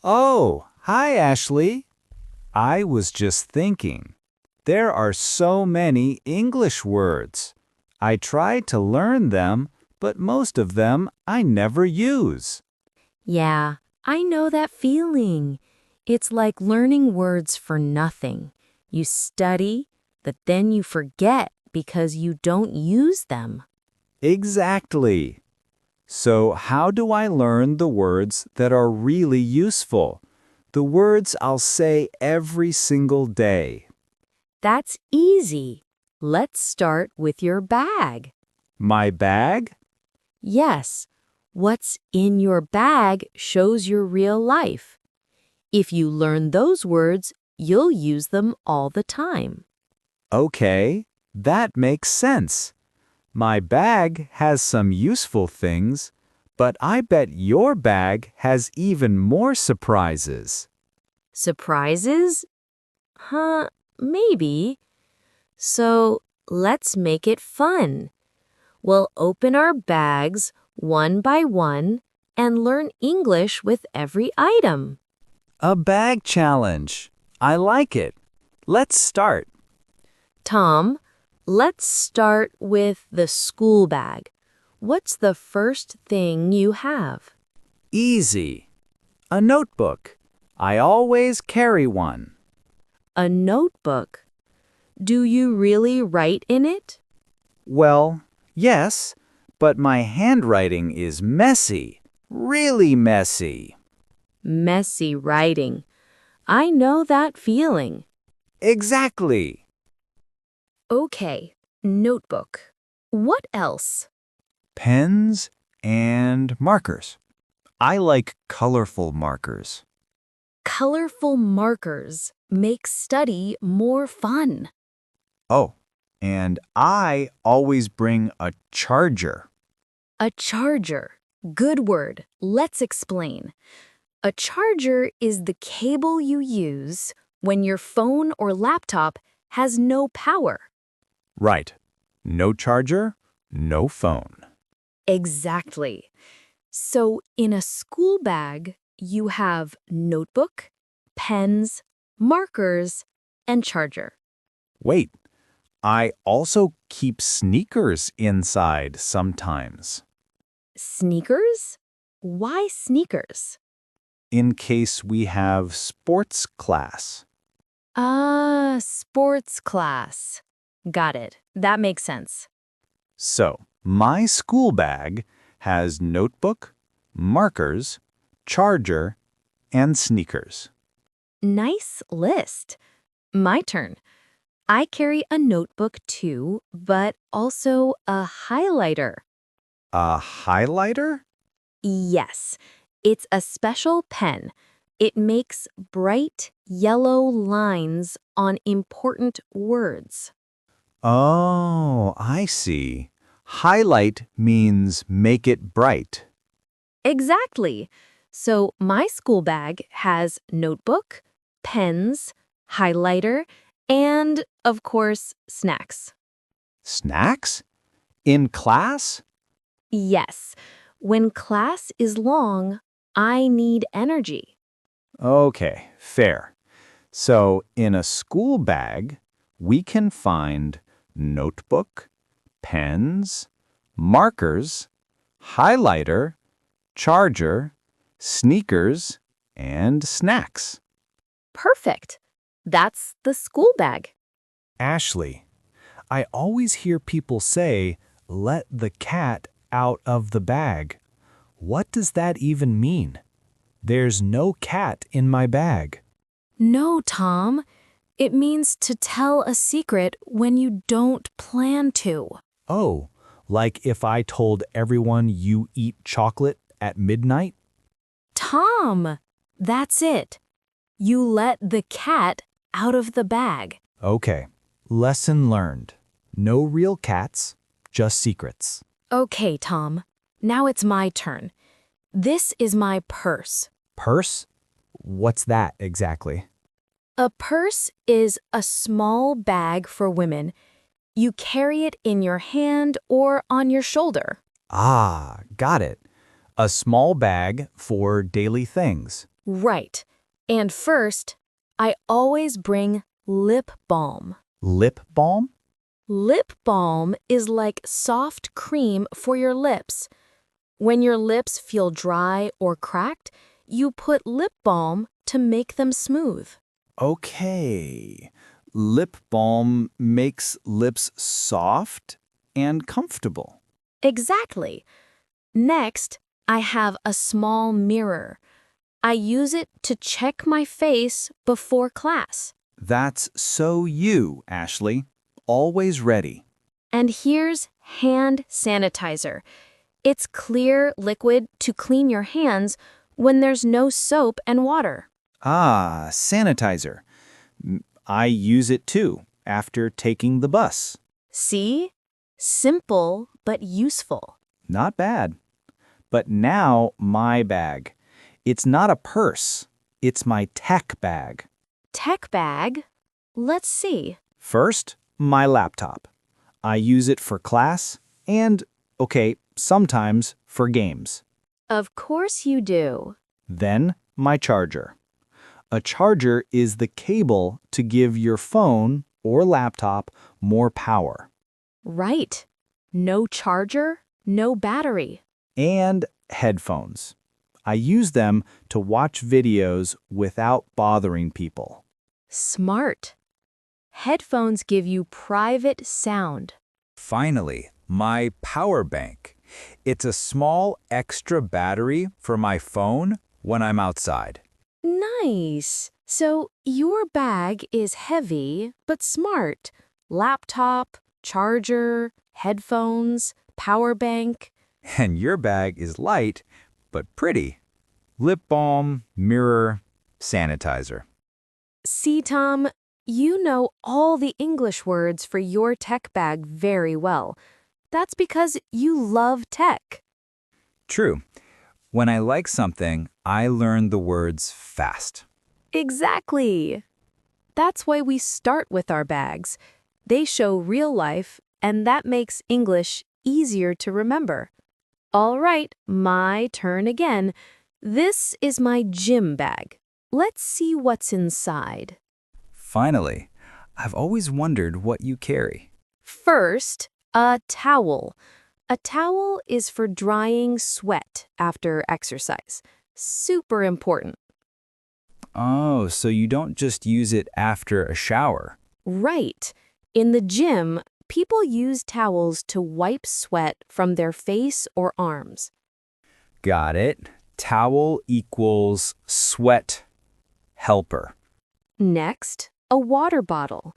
Oh, hi, Ashley. I was just thinking. There are so many English words. I try to learn them, but most of them I never use. Yeah, I know that feeling. It's like learning words for nothing. You study, but then you forget because you don't use them. Exactly. So, how do I learn the words that are really useful? The words I'll say every single day. That's easy. Let's start with your bag. My bag? Yes, what's in your bag shows your real life. If you learn those words, you'll use them all the time. Okay, that makes sense. My bag has some useful things, but I bet your bag has even more surprises. Surprises? Maybe. So let's make it fun. We'll open our bags one by one and learn English with every item. A bag challenge. I like it. Let's start. Tom, let's start with the school bag. What's the first thing you have? Easy. A notebook. I always carry one. A notebook. Do you really write in it? Well, yes, but my handwriting is messy. Really messy. Messy writing. I know that feeling. Exactly. Okay, notebook. What else? Pens and markers. I like colorful markers. Colorful markers make study more fun. Oh, and I always bring a charger. A charger. Good word. Let's explain. A charger is the cable you use when your phone or laptop has no power. Right. No charger, no phone. Exactly. So in a school bag, you have notebook, pens, markers, and charger. Wait, I also keep sneakers inside sometimes, Sneakers? Why sneakers? in case we have sports class. Sports class. Got it. That makes sense. So, my school bag has notebook, markers, charger, and sneakers. Nice list. My turn. I carry a notebook too, but also a highlighter. A highlighter? Yes, it's a special pen. It makes bright yellow lines on important words. Oh, I see. Highlight means make it bright. Exactly. So my school bag has notebook, pens, highlighter, and, of course, snacks. Snacks? In class? Yes, when class is long, I need energy. Okay, fair. So, in a school bag, we can find notebook, pens, markers, highlighter, charger, sneakers, and snacks. Perfect. That's the school bag. Ashley, I always hear people say, let the cat out of the bag. What does that even mean? There's no cat in my bag. No, Tom. It means to tell a secret when you don't plan to. Oh, like if I told everyone you eat chocolate at midnight? Tom, that's it. You let the cat out of the bag. Okay, lesson learned. No real cats, just secrets. Okay, Tom. Now it's my turn. This is my purse. Purse? What's that exactly? A purse is a small bag for women. You carry it in your hand or on your shoulder. Ah, got it. A small bag for daily things. Right. And first, I always bring lip balm. Lip balm? Lip balm is like soft cream for your lips. When your lips feel dry or cracked, you put lip balm to make them smooth. Okay. Lip balm makes lips soft and comfortable. Exactly. Next, I have a small mirror. I use it to check my face before class. That's so you, Ashley. Always ready. And here's hand sanitizer. It's clear liquid to clean your hands when there's no soap and water. Ah, sanitizer. I use it too, after taking the bus. See? Simple but useful. Not bad. But now my bag. It's not a purse. It's my tech bag. Tech bag? Let's see. First, my laptop. I use it for class and, okay, sometimes for games. Of course you do. Then, my charger. A charger is the cable to give your phone or laptop more power. Right. No charger, no battery. And headphones. I use them to watch videos without bothering people. Smart. Headphones give you private sound. Finally, my power bank. It's a small extra battery for my phone when I'm outside. Nice. So your bag is heavy but smart. Laptop, charger, headphones, power bank. And your bag is light, but pretty. Lip balm, mirror, sanitizer. See, Tom, you know all the English words for your tech bag very well. That's because you love tech. True. When I like something, I learn the words fast. Exactly. That's why we start with our bags. They show real life, and that makes English easier to remember. All right, my turn again. This is my gym bag. Let's see what's inside. Finally, I've always wondered what you carry. First, a towel. A towel is for drying sweat after exercise. Super important. Oh, so you don't just use it after a shower. Right. In the gym, people use towels to wipe sweat from their face or arms. Got it. Towel equals sweat helper. Next, a water bottle.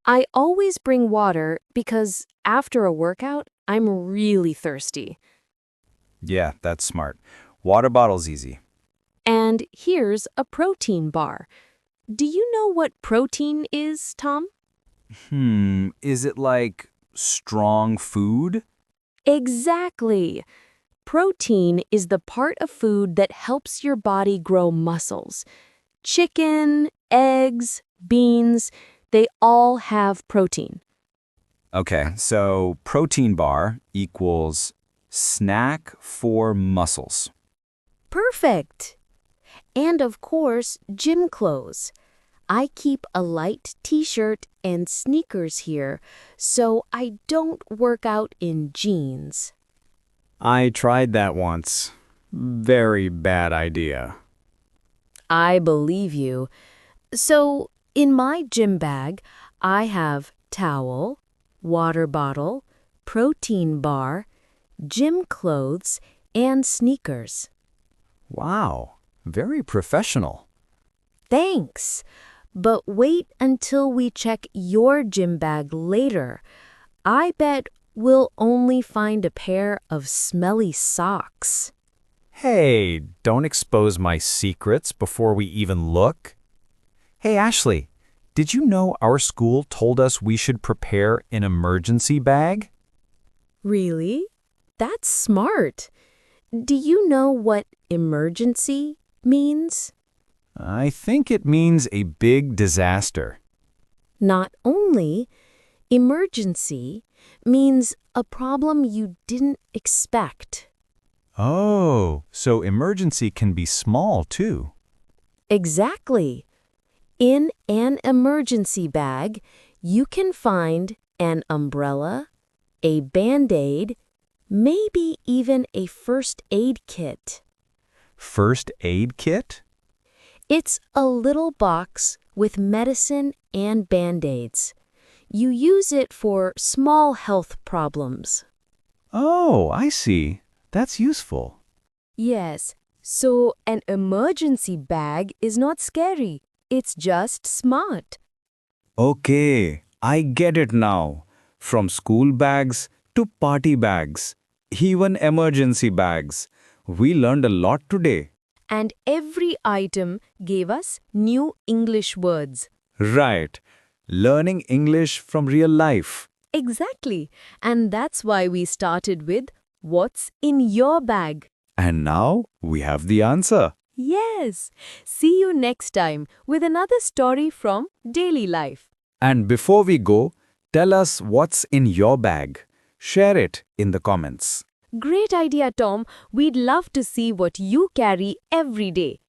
I always bring water because after a workout, I'm really thirsty. Yeah, that's smart. Water bottle's easy. And here's a protein bar. Do you know what protein is, Tom? Is it like strong food? Exactly. Protein is the part of food that helps your body grow muscles. Chicken, eggs, beans, they all have protein. Okay, so protein bar equals snack for muscles. Perfect. And of course, gym clothes. I keep a light t-shirt and sneakers here, so I don't work out in jeans. I tried that once. Very bad idea. I believe you. So, in my gym bag, I have towel, water bottle, protein bar, gym clothes, and sneakers. Wow, very professional. Thanks. But wait until we check your gym bag later. I bet we'll only find a pair of smelly socks. Hey, don't expose my secrets before we even look. Hey, Ashley, did you know our school told us we should prepare an emergency bag? Really? That's smart. Do you know what emergency means? I think it means a big disaster. Not only, emergency means a problem you didn't expect. Oh, so emergency can be small too. Exactly. In an emergency bag, you can find an umbrella, a Band-Aid, maybe even a first aid kit. First aid kit? It's a little box with medicine and Band-Aids. You use it for small health problems. Oh, I see. That's useful. Yes, so an emergency bag is not scary. It's just smart. Okay, I get it now. From school bags to party bags, even emergency bags. We learned a lot today. And every item gave us new English words. Right. Learning English from real life. Exactly. And that's why we started with what's in your bag. And now we have the answer. Yes. See you next time with another story from daily life. And before we go, tell us what's in your bag. Share it in the comments. Great idea, Tom. We'd love to see what you carry every day.